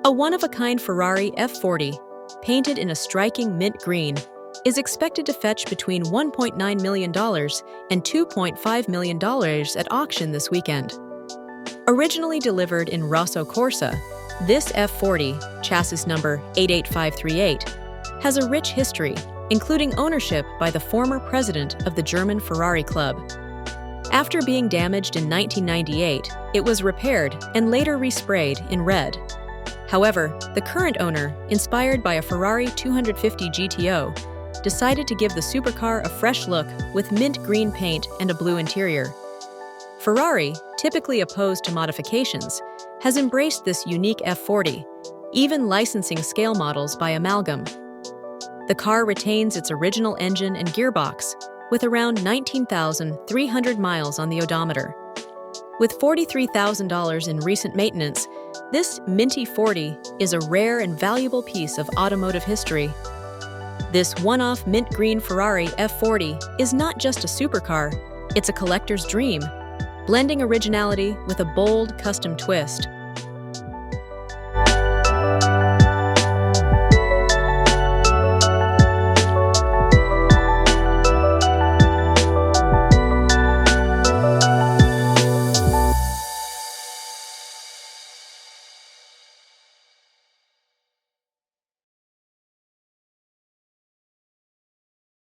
A one-of-a-kind Ferrari F40, painted in a striking mint green, is expected to fetch between $1.9 million and $2.5 million at auction this weekend. Originally delivered in Rosso Corsa, this F40, chassis number 88538, has a rich history, including ownership by the former president of the German Ferrari Club. After being damaged in 1998, it was repaired and later resprayed in red. However, the current owner, inspired by a Ferrari 250 GTO, decided to give the supercar a fresh look with mint green paint and a blue interior. Ferrari, typically opposed to modifications, has embraced this unique F40, even licensing scale models by amalgam. The car retains its original engine and gearbox, with around 19,300 miles on the odometer. With $43,000 in recent maintenance, this minty 40 is a rare and valuable piece of automotive history. This one-off mint green Ferrari F40 is not just a supercar, it's a collector's dream, blending originality with a bold, custom twist.